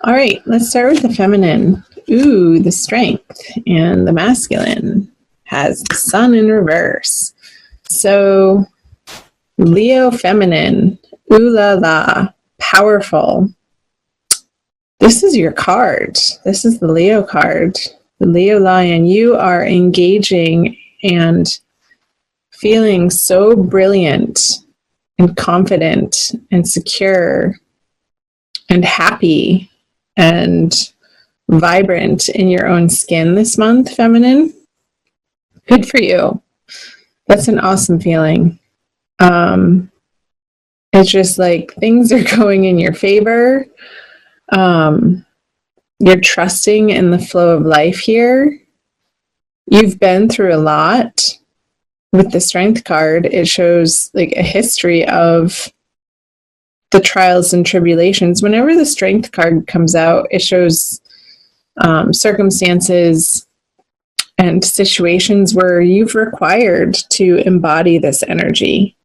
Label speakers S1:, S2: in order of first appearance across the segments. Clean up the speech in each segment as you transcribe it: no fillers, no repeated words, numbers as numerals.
S1: All right, let's start with the feminine. Ooh, the strength. And the masculine has the sun in reverse. So, Leo feminine. Ooh la la. Powerful. This is your card. This is the Leo card. The Leo lion. You are engaging and feeling so brilliant and confident and secure and happy and vibrant in your own skin this month, feminine. Good for you. That's an awesome feeling. It's just like things are going in your favor. You're trusting in the flow of life here. You've been through a lot. With the strength card, it shows like a history of the trials and tribulations. Whenever the strength card comes out, it shows circumstances and situations where you've required to embody this energy.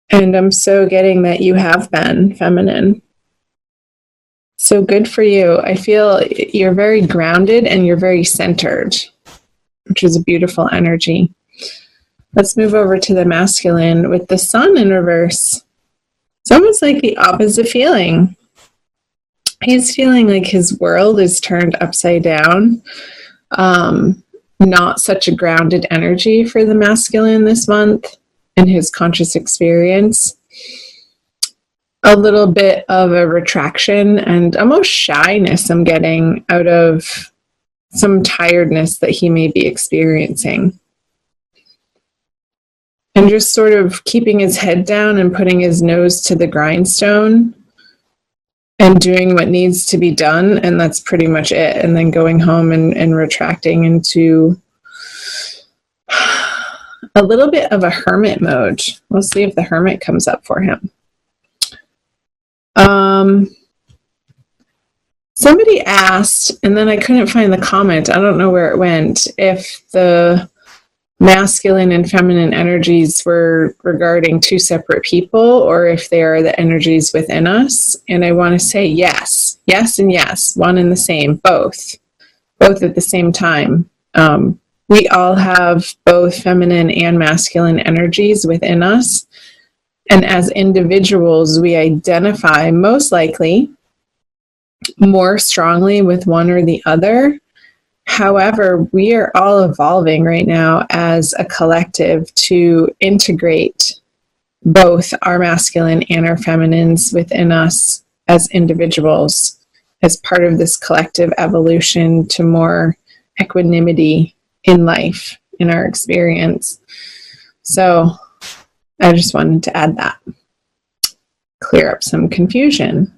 S1: And I'm so getting that you have been feminine. So good for you. I feel you're very grounded and you're very centered, which is a beautiful energy. Let's move over to the masculine with the sun in reverse. It's almost like the opposite feeling. He's feeling like his world is turned upside down. Not such a grounded energy for the masculine this month in his conscious experience. A little bit of a retraction and almost shyness I'm getting out of some tiredness that he may be experiencing. And just sort of keeping his head down and putting his nose to the grindstone and doing what needs to be done. And that's pretty much it. And then going home and retracting into a little bit of a hermit mode. We'll see if the hermit comes up for him. Somebody asked, and then I couldn't find the comment, I don't know where it went, if the masculine and feminine energies were regarding two separate people or if they are the energies within us. And I want to say yes, and yes, one and the same, both at the same time. We all have both feminine and masculine energies within us. And as individuals, we identify most likely more strongly with one or the other. However, we are all evolving right now as a collective to integrate both our masculine and our feminines within us as individuals as part of this collective evolution to more equanimity in life, in our experience. So I just wanted to add that, clear up some confusion.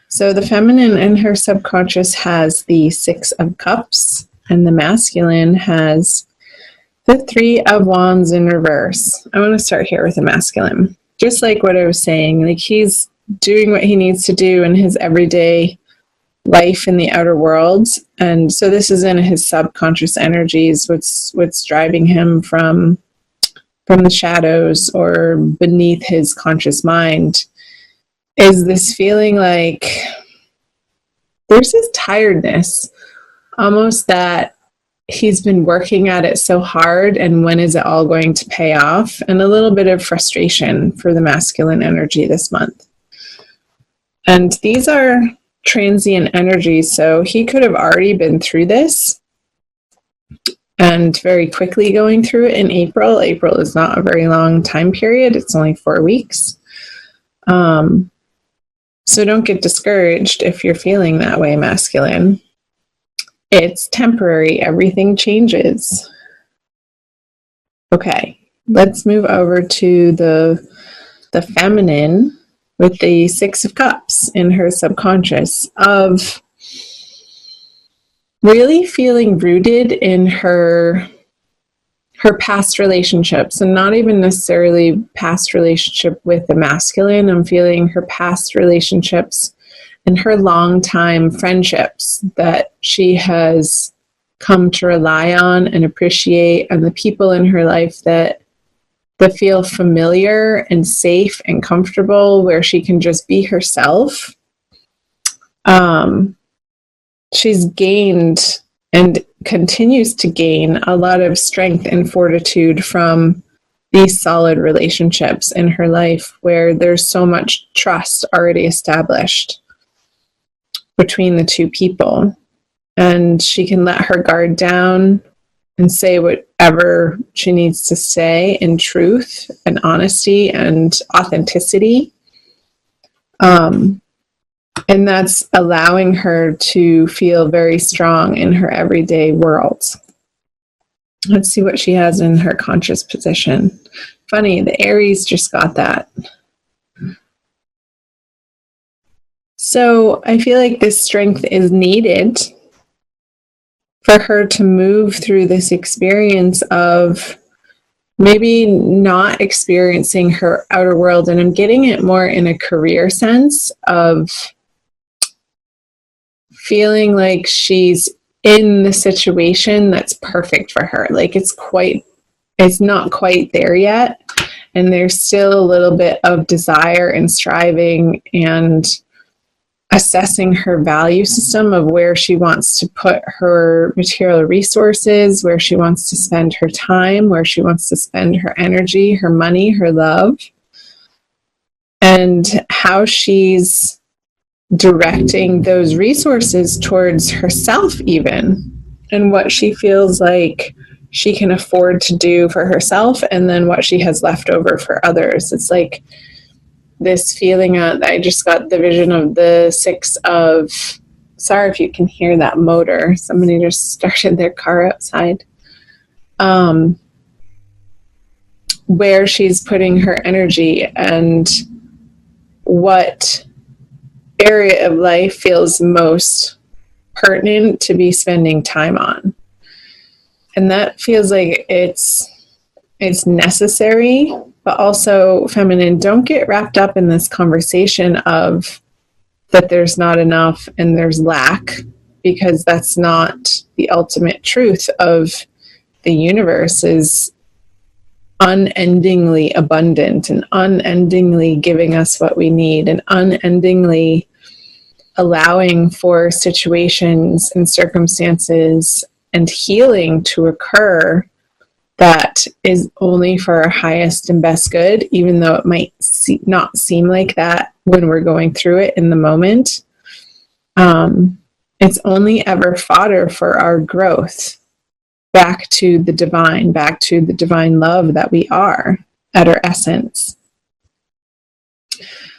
S1: So the feminine in her subconscious has the 6 of Cups, and the masculine has the 3 of Wands in reverse. I want to start here with the masculine. Just like what I was saying, like he's doing what he needs to do in his everyday life in the outer world. And so this is in his subconscious energies, what's driving him from the shadows or beneath his conscious mind. Is this feeling like there's this tiredness, almost that he's been working at it so hard, and when is it all going to pay off? And a little bit of frustration for the masculine energy this month. And these are transient energies, so he could have already been through this and very quickly going through it in April. April is not a very long time period. It's only 4 weeks. So don't get discouraged if you're feeling that way, masculine. It's temporary. Everything changes. Okay, let's move over to the feminine with the 6 of Cups in her subconscious, of really feeling rooted in her past relationships, and not even necessarily past relationship with the masculine. I'm feeling her past relationships and her long-time friendships that she has come to rely on and appreciate, and the people in her life that feel familiar and safe and comfortable, where she can just be herself. She's gained and continues to gain a lot of strength and fortitude from these solid relationships in her life where there's so much trust already established between the two people. And she can let her guard down and say whatever she needs to say in truth and honesty and authenticity. And that's allowing her to feel very strong in her everyday world. Let's see what she has in her conscious position. Funny, the Aries just got that. So I feel like this strength is needed for her to move through this experience of maybe not experiencing her outer world. And I'm getting it more in a career sense of feeling like she's in the situation that's perfect for her. Like it's not quite there yet. And there's still a little bit of desire and striving and assessing her value system of where she wants to put her material resources, where she wants to spend her time, where she wants to spend her energy, her money, her love, and how she's directing those resources towards herself even, and what she feels like she can afford to do for herself, and then what she has left over for others. It's like this feeling I just got the vision of the six of, sorry if you can hear that motor, somebody just started their car outside, where she's putting her energy and what area of life feels most pertinent to be spending time on. And that feels like it's necessary, but also feminine. Don't get wrapped up in this conversation of that there's not enough and there's lack, because that's not the ultimate truth of the universe. Is unendingly abundant and unendingly giving us what we need and unendingly allowing for situations and circumstances and healing to occur that is only for our highest and best good, even though it might not seem like that when we're going through it in the moment. It's only ever fodder for our growth back to the divine love that we are at our essence.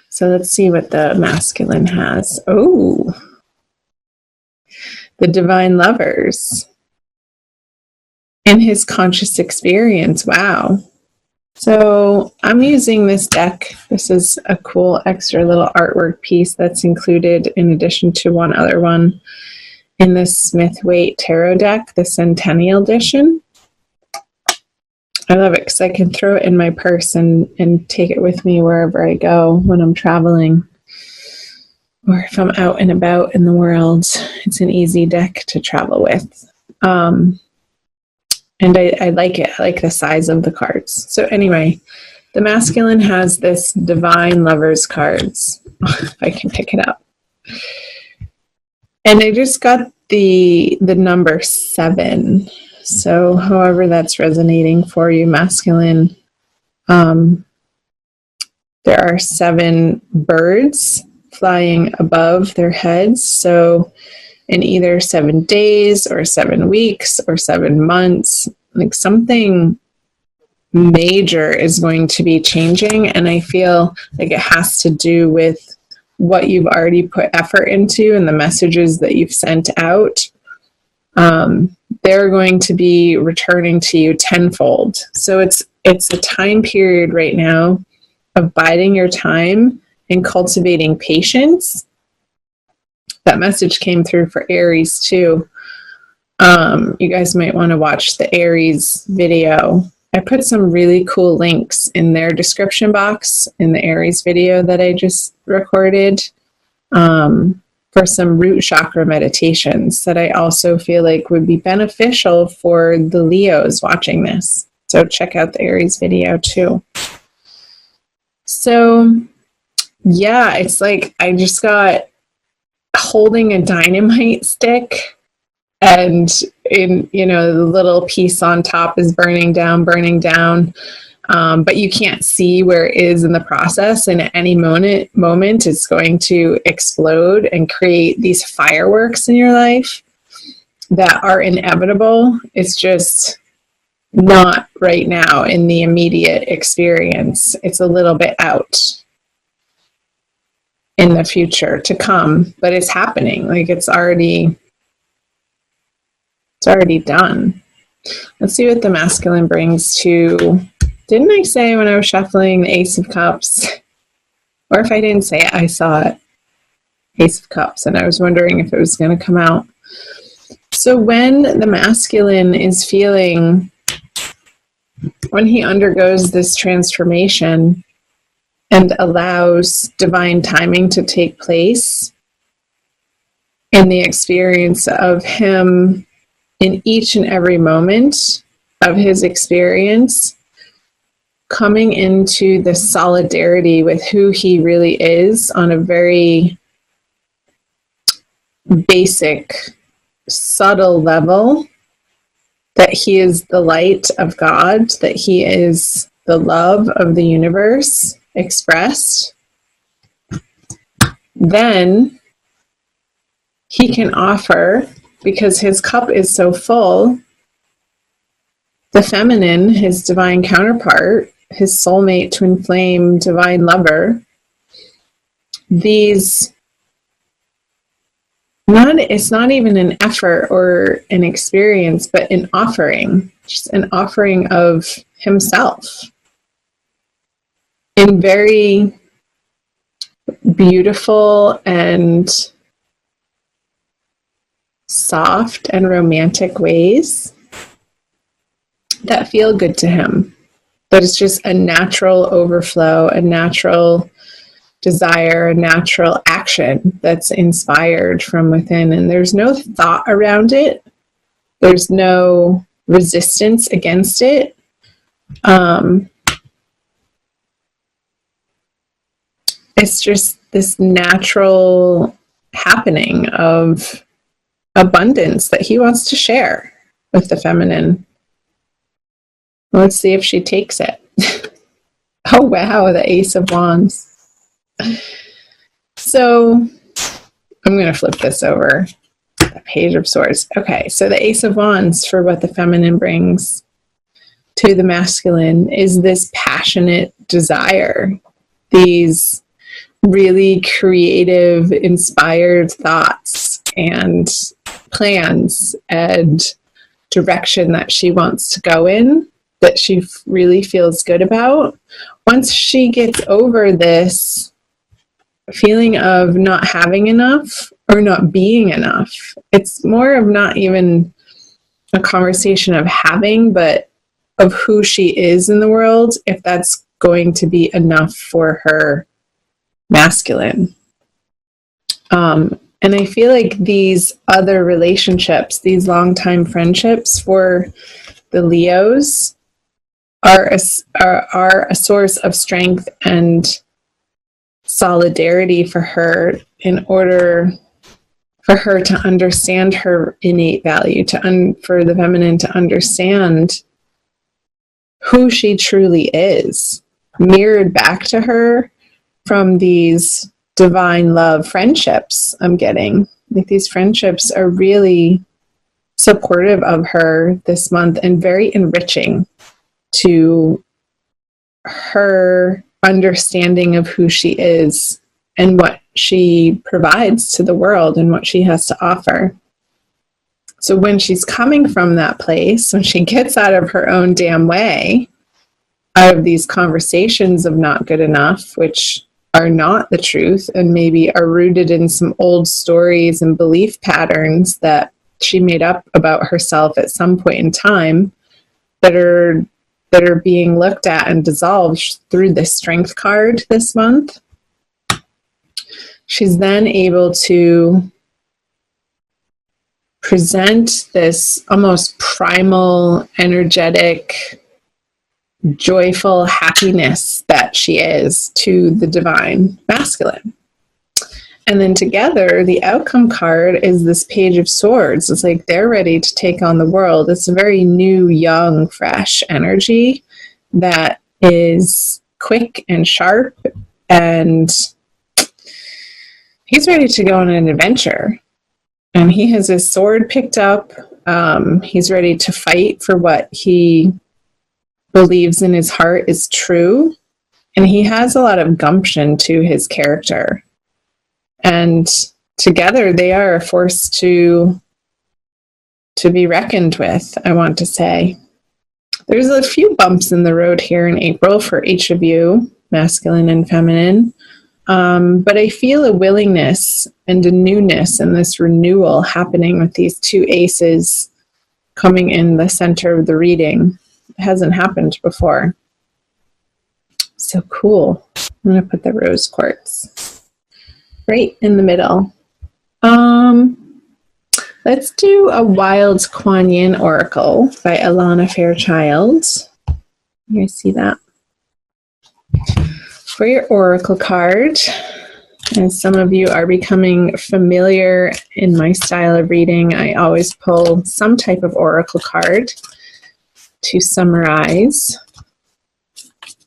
S1: So let's see what the masculine has. Oh, the divine lovers in his conscious experience. Wow. So I'm using this deck. This is a cool extra little artwork piece that's included in addition to one other one in this Smith-Waite Tarot deck, the Centennial Edition. I love it because I can throw it in my purse and take it with me wherever I go when I'm traveling, or if I'm out and about in the world. It's an easy deck to travel with. And I like it. I like the size of the cards. So anyway, the masculine has this divine lovers cards. If I can pick it up. And I just got the number 7. So however that's resonating for you, masculine, there are 7 birds flying above their heads. So in either 7 days or 7 weeks or 7 months, like something major is going to be changing. And I feel like it has to do with what you've already put effort into and the messages that you've sent out. They're going to be returning to you tenfold. So it's a time period right now of biding your time and cultivating patience. That message came through for Aries too. You guys might want to watch the Aries video. I put some really cool links in their description box in the Aries video that I just recorded for some root chakra meditations that I also feel like would be beneficial for the Leos watching this. So check out the Aries video too. So yeah, it's like I just got holding a dynamite stick, and the little piece on top is burning down, but you can't see where it is in the process, and at any moment it's going to explode and create these fireworks in your life that are inevitable. It's just not right now in the immediate experience. It's a little bit out in the future to come, but it's happening. Like it's already done. Let's see what the masculine brings to, didn't I say when I was shuffling the Ace of Cups? Or if I didn't say it, I saw it. Ace of Cups, and I was wondering if it was going to come out. So when the masculine is feeling, when he undergoes this transformation and allows divine timing to take place in the experience of him in each and every moment of his experience, coming into the solidarity with who he really is on a very basic, subtle level, that he is the light of God, that he is the love of the universe expressed, then he can offer, because his cup is so full, the feminine, his divine counterpart, his soulmate, twin flame, divine lover, it's not even an effort or an experience, but an offering, just an offering of himself in very beautiful and soft and romantic ways that feel good to him. But it's just a natural overflow, a natural desire, a natural action that's inspired from within. And there's no thought around it. There's no resistance against it. It's just this natural happening of abundance that he wants to share with the feminine. Let's see if she takes it. Oh, wow, the Ace of Wands. So I'm going to flip this over. The Page of Swords. Okay, so the Ace of Wands, for what the feminine brings to the masculine, is this passionate desire, these really creative, inspired thoughts and plans and direction that she wants to go in, that she really feels good about. Once she gets over this feeling of not having enough or not being enough, it's more of not even a conversation of having, but of who she is in the world, if that's going to be enough for her masculine. And I feel like these other relationships, these long-time friendships for the Leos, are a source of strength and solidarity for her, in order for her to understand her innate value, for the feminine to understand who she truly is, mirrored back to her from these divine love friendships I'm getting. Like, these friendships are really supportive of her this month and very enriching to her understanding of who she is and what she provides to the world and what she has to offer. So when she's coming from that place, when she gets out of her own damn way, out of these conversations of not good enough, which are not the truth and maybe are rooted in some old stories and belief patterns that she made up about herself at some point in time, that are being looked at and dissolved through the Strength card this month. She's then able to present this almost primal, energetic, joyful happiness that she is to the divine masculine. And then together, the outcome card is this Page of Swords. It's like they're ready to take on the world. It's a very new, young, fresh energy that is quick and sharp, and he's ready to go on an adventure. And he has his sword picked up. He's ready to fight for what he believes in his heart is true. And he has a lot of gumption to his character. And together they are a force to be reckoned with, I want to say. There's a few bumps in the road here in April for each of you, masculine and feminine. But I feel a willingness and a newness and this renewal happening with these two aces coming in the center of the reading. It hasn't happened before. So cool. I'm going to put the rose quartz right in the middle. Let's do a Wild Kuan Yin Oracle by Alana Fairchild. You guys see that? For your oracle card, and some of you are becoming familiar in my style of reading, I always pull some type of oracle card to summarize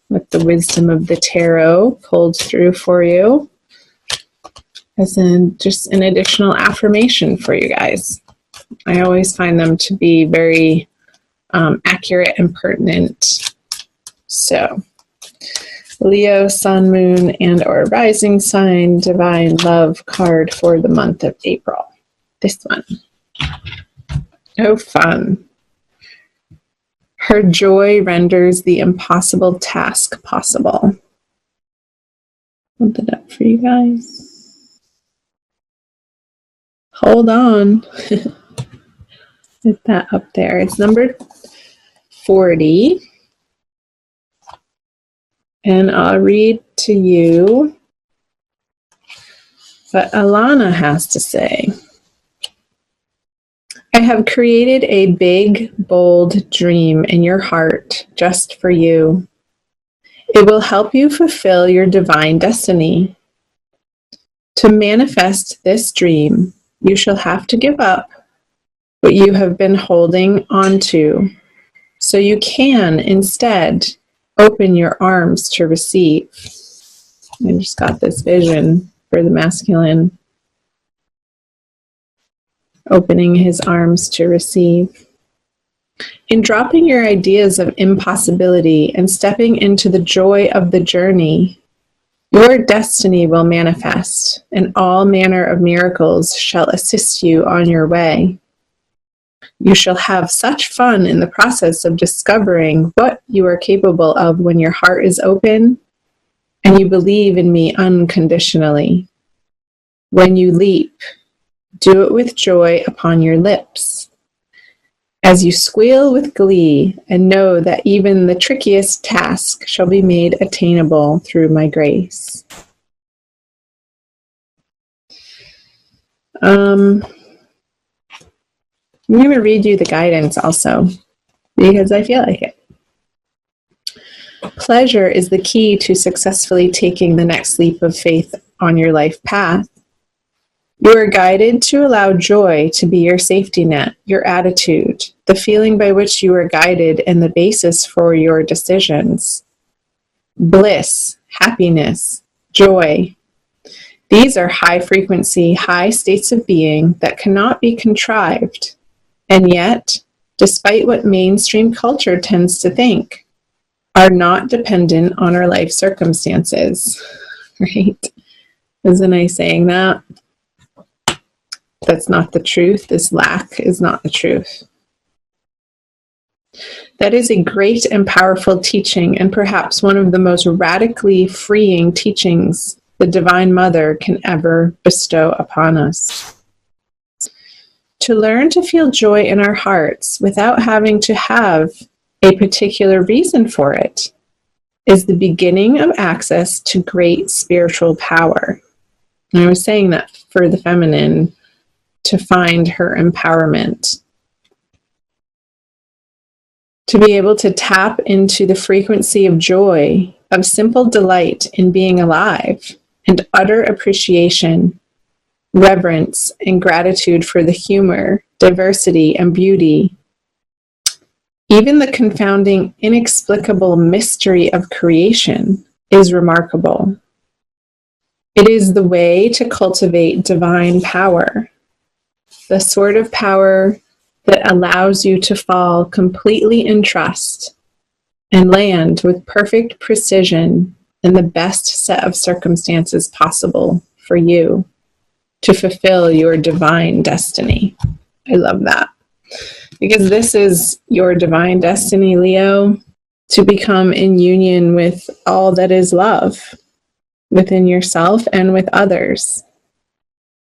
S1: with the wisdom of the tarot pulled through for you as just an additional affirmation for you guys. I always find them to be very accurate and pertinent. So, Leo, Sun, Moon, and or Rising Sign, Divine Love card for the month of April. This one. Oh, fun. Her joy renders the impossible task possible. Put that up for you guys. Hold on. Get that up there. It's number 40. And I'll read to you what Alana has to say. I have created a big, bold dream in your heart just for you. It will help you fulfill your divine destiny. To manifest this dream, you shall have to give up what you have been holding on to, so you can instead open your arms to receive. I just got this vision for the masculine, opening his arms to receive. In dropping your ideas of impossibility and stepping into the joy of the journey, your destiny will manifest, and all manner of miracles shall assist you on your way. You shall have such fun in the process of discovering what you are capable of when your heart is open and you believe in me unconditionally. When you leap, do it with joy upon your lips, as you squeal with glee and know that even the trickiest task shall be made attainable through my grace. I'm going to read you the guidance also, because I feel like it. Pleasure is the key to successfully taking the next leap of faith on your life path. You are guided to allow joy to be your safety net, your attitude, the feeling by which you are guided, and the basis for your decisions. Bliss, happiness, joy. These are high frequency, high states of being that cannot be contrived. And yet, despite what mainstream culture tends to think, are not dependent on our life circumstances. Right? Isn't I saying that? That's not the truth. This lack is not the truth. That is a great and powerful teaching, and perhaps one of the most radically freeing teachings the Divine Mother can ever bestow upon us. To learn to feel joy in our hearts without having to have a particular reason for it is the beginning of access to great spiritual power. And I was saying that for the feminine, to find her empowerment, to be able to tap into the frequency of joy, of simple delight in being alive, and utter appreciation reverence and gratitude for the humor, diversity, and beauty. Even the confounding, inexplicable mystery of creation is remarkable. It is the way to cultivate divine power, the sort of power that allows you to fall completely in trust and land with perfect precision in the best set of circumstances possible for you to fulfill your divine destiny. I love that. Because this is your divine destiny, Leo, to become in union with all that is love within yourself and with others.